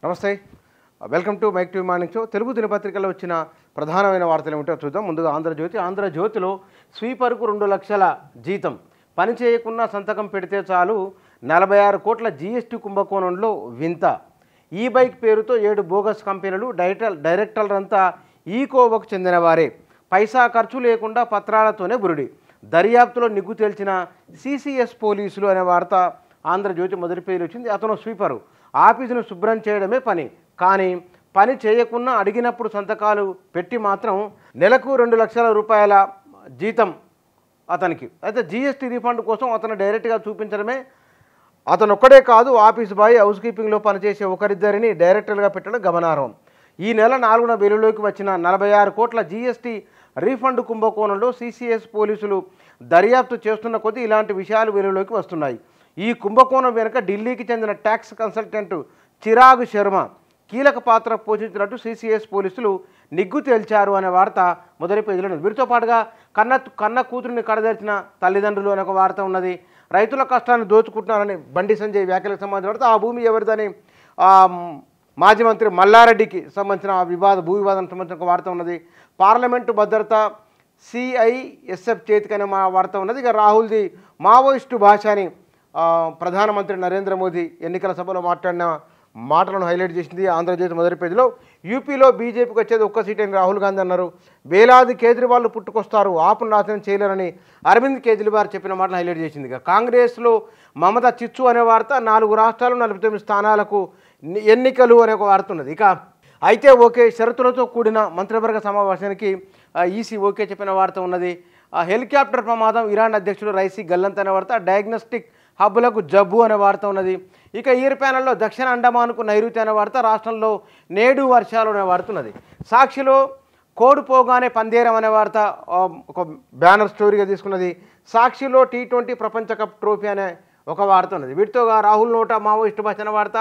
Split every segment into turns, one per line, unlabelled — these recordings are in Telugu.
నమస్తే, welcome to Mic TV morning show. Telugu దినపత్రికల్లో వచ్చిన ప్రధానమైన వార్తలు ఏమిటో చూద్దాం. ముందుగా ఆంధ్రజ్యోతిలో స్వీపర్కు 2 లక్షల జీతం, పని చేయకుండా సంతకం పెడితే చాలు 46 కోట్ల జీఎస్టీ కుంభకోణంలో వింత. ఈ బైక్ పేరుతో 7 బోగస్ కంపెనీలు, డైరెక్టర్లంతా ఈకోవకు చెందినవారే, పైసా ఖర్చు లేకుండా పత్రాలతోనే బురుడి, దర్యాప్తులో నిగ్గు తేల్చిన సిసిఎస్ పోలీసులు అనే వార్త ఆంధ్రజ్యోతి మొదటి పేరు వచ్చింది. అతను స్వీపరు, ఆఫీసును శుభ్రం చేయడమే పని, కానీ పని చేయకుండా అడిగినప్పుడు సంతకాలు పెట్టి మాత్రం నెలకు 2 లక్షల రూపాయల జీతం అతనికి. అయితే జీఎస్టీ రీఫండ్ కోసం అతను డైరెక్ట్గా చూపించడమే. అతను ఒక్కడే కాదు, ఆఫీస్ బాయ్, హౌస్ కీపింగ్లో పనిచేసే ఒకరిద్దరిని డైరెక్టర్గా పెట్టడం గమనార్హం. ఈ నెల 4న వెలుగులోకి వచ్చిన 46 కోట్ల జీఎస్టీ రీఫండ్ కుంభకోణంలో సిసిఎస్ పోలీసులు దర్యాప్తు చేస్తున్న కొద్దీ ఇలాంటి విషయాలు వెలుగులోకి వస్తున్నాయి. ఈ కుంభకోణం వెనుక ఢిల్లీకి చెందిన ట్యాక్స్ కన్సల్టెంట్ చిరాగ్ శర్మ కీలక పాత్ర పోషించినట్టు సిసిఎస్ పోలీసులు నిగ్గు తేల్చారు అనే వార్త మొదటి పేజీలో ఉంది. వీరితో పాటుగా కన్న కూతురిని కడదర్చిన తల్లిదండ్రులు అనే ఒక వార్త ఉన్నది. రైతుల కష్టాన్ని దోచుకుంటున్నారని బండి సంజయ్ వ్యాఖ్యలకు సంబంధించిన వార్త. ఆ భూమి ఎవరిదని మాజీ మంత్రి మల్లారెడ్డికి సంబంధించిన భూ వివాదానికి సంబంధించిన ఒక వార్త ఉన్నది. పార్లమెంటు భద్రత సిఐఎస్ఎఫ్ చేతికి అనే వార్త ఉన్నది. ఇక రాహుల్ది మావోయిస్టు భాష అని ప్రధానమంత్రి నరేంద్ర మోదీ ఎన్నికల సభలో మాట్లాడిన మాటలను హైలైట్ చేసింది ఆంధ్రజ్యోతి మొదటి పేజీలో. యూపీలో బీజేపీకి వచ్చేది 1 సీట్ అని రాహుల్ గాంధీ అన్నారు. వేలాది కేజ్రీవాల్ పుట్టుకొస్తారు, ఆపును నాశనం చేయలేరని అరవింద్ కేజ్రీవాల్ చెప్పిన మాటను హైలైట్ చేసింది. ఇక కాంగ్రెస్లో మమత చిచ్చు అనే వార్త. 4 రాష్ట్రాలు 49 స్థానాలకు ఎన్నికలు అనే ఒక వార్త ఉన్నది. ఇక అయితే ఓకే షరతులతో కూడిన మంత్రివర్గ సమావేశానికి ఈసీ ఓకే చెప్పిన వార్త ఉన్నది. హెలికాప్టర్ ప్రమాదం, ఇరాన్ అధ్యక్షుడు రైసీ గల్లంత్ అనే వార్త. డయాగ్నోస్టిక్ హబ్బులకు జబ్బు అనే వార్త ఉన్నది. ఇక ఈర్ ప్యానల్లో దక్షిణ అండమాన్కు నైరుతి అనే వార్త. రాష్ట్రంలో నేడు వర్షాలు అనే వార్త ఉన్నది. సాక్షిలో కోడు పోగానే పందేరం అనే వార్త ఒక బ్యానర్ స్టోరీగా తీసుకున్నది. సాక్షిలో T20 ప్రపంచ కప్ ట్రోఫీ అనే ఒక వార్త ఉన్నది. వీటితో రాహుల్ నోట మావోయిస్టు భాష అనే వార్త.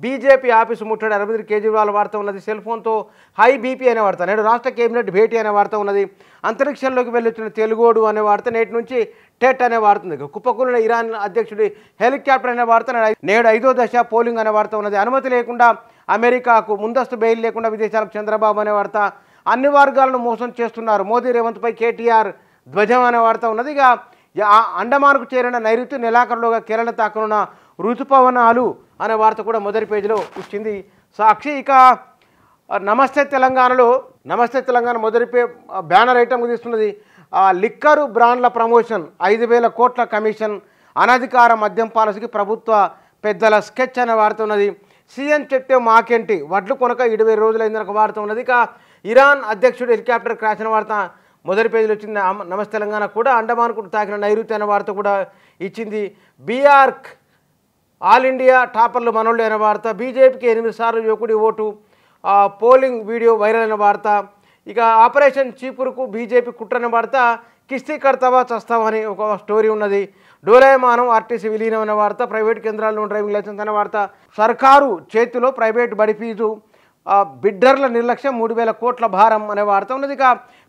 బీజేపీ ఆఫీసు ముట్టడి, అరవింద్ కేజ్రీవాల్ వార్త ఉన్నది. సెల్ ఫోన్తో హై బీపీ అనే వార్త. నేడు రాష్ట్ర కేబినెట్ భేటీ అనే వార్త ఉన్నది. అంతరిక్షంలోకి వెళ్ళొచ్చిన తెలుగోడు అనే వార్త. నేటి నుంచి టెట్ అనే వార్త ఉంది. కుప్పకూలిన ఇరాన్ అధ్యక్షుడి హెలికాప్టర్ అనే వార్త. నేడు 5వ దశ పోలింగ్ అనే వార్త ఉన్నది. అనుమతి లేకుండా అమెరికాకు ముందస్తు బెయిల్ లేకుండా విదేశాలకు చంద్రబాబు అనే వార్త. అన్ని వర్గాలను మోసం చేస్తున్నారు, మోదీ రేవంత్పై కేటీఆర్ ధ్వజం అనే వార్త ఉన్నది. ఇక అండమాన్కు చేరిన నైరుతి, నెలాఖరులోగా కేరళ తాకనున్న ఋతుపవనాలు అనే వార్త కూడా మొదటి పేజీలో వచ్చింది సాక్షి. ఇక నమస్తే తెలంగాణ మొదటి బ్యానర్ ఐటమ్ తీస్తున్నది. లిక్కరు బ్రాండ్ల ప్రమోషన్, 5,000 కోట్ల కమిషన్, అనధికార మద్యం పాలసీకి ప్రభుత్వ పెద్దల స్కెచ్ అనే వార్త ఉన్నది. సీఎం చెట్టే మాకేంటి, వడ్లు కొనక 20 రోజులైందని ఒక వార్త ఉన్నది. ఇక ఇరాన్ అధ్యక్షుడు హెలికాప్టర్ క్రాష్ అనే వార్త మొదటి పేజీలో వచ్చింది. నమస్తే తెలంగాణ కూడా అండమాన్కు తాకిన నైరుతి అనే వార్త కూడా ఇచ్చింది. బీఆర్క్ ఆల్ ఇండియా టాపర్లు మనోళ్ళు అనే వార్త. బీజేపీకి 8 సార్లు యువకుడి ఓటు, పోలింగ్ వీడియో వైరల్ అయిన వార్త. ఇక ఆపరేషన్ చీపురుకు బీజేపీ కుట్రని వార్త. కిస్తీ కడతావా చస్తావా అని ఒక స్టోరీ ఉన్నది. డోలాయమానం ఆర్టీసీ విలీనం అనే వార్త. ప్రైవేట్ కేంద్రాల్లో డ్రైవింగ్ లైసెన్స్ అనే వార్త. సర్కారు చేతిలో ప్రైవేట్ బడి ఫీజు, బిడ్డర్ల నిర్లక్ష్యం, 3,000 కోట్ల భారం అనే వార్త ఉన్నది. ఇక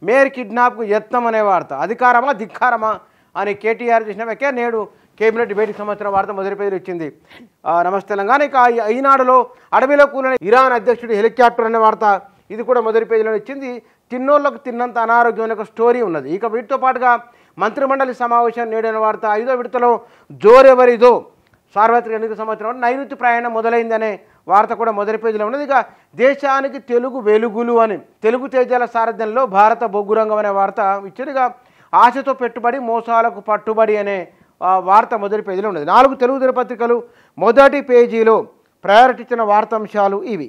మేయర్ కిడ్నాప్కు యత్నం అనే వార్త. అధికారమా ధిక్కారమా అని కేటీఆర్ చేసిన వ్యాఖ్య. నేడు కేబినెట్ భేటీకి సంబంధించిన వార్త మొదటి పేజీలో ఇచ్చింది నమస్తే తెలంగాణ. ఇక ఈనాడులో అడవిలో కూలిన ఇరాన్ అధ్యక్షుడు హెలికాప్టర్ అనే వార్త. ఇది కూడా మొదటి పేజీలో ఇచ్చింది. తిన్నోళ్లకు తిన్నంత అనారోగ్యం అనే ఒక స్టోరీ ఉన్నది. ఇక వీటితో పాటుగా మంత్రిమండలి సమావేశం నేడు అనే వార్త. 5వ విడతలో జోరెవరిదో సార్వత్రిక ఎన్నికల సంవత్సరం నైరుతి ప్రయాణం మొదలైందనే వార్త కూడా మొదటి పేజీలో ఉన్నది. ఇక దేశానికి తెలుగు వెలుగులు అని తెలుగు తేజాల సారథ్యంలో భారత బొగ్గు రంగం అనే వార్త ఇచ్చారు. ఇక ఆశతో పెట్టుబడి, మోసాలకు పట్టుబడి అనే వార్త మొదటి పేజీలో ఉన్నది. 4 తెలుగు దినపత్రికలు మొదటి పేజీలో ప్రయారిటీ ఇచ్చిన వార్తాంశాలు ఇవి.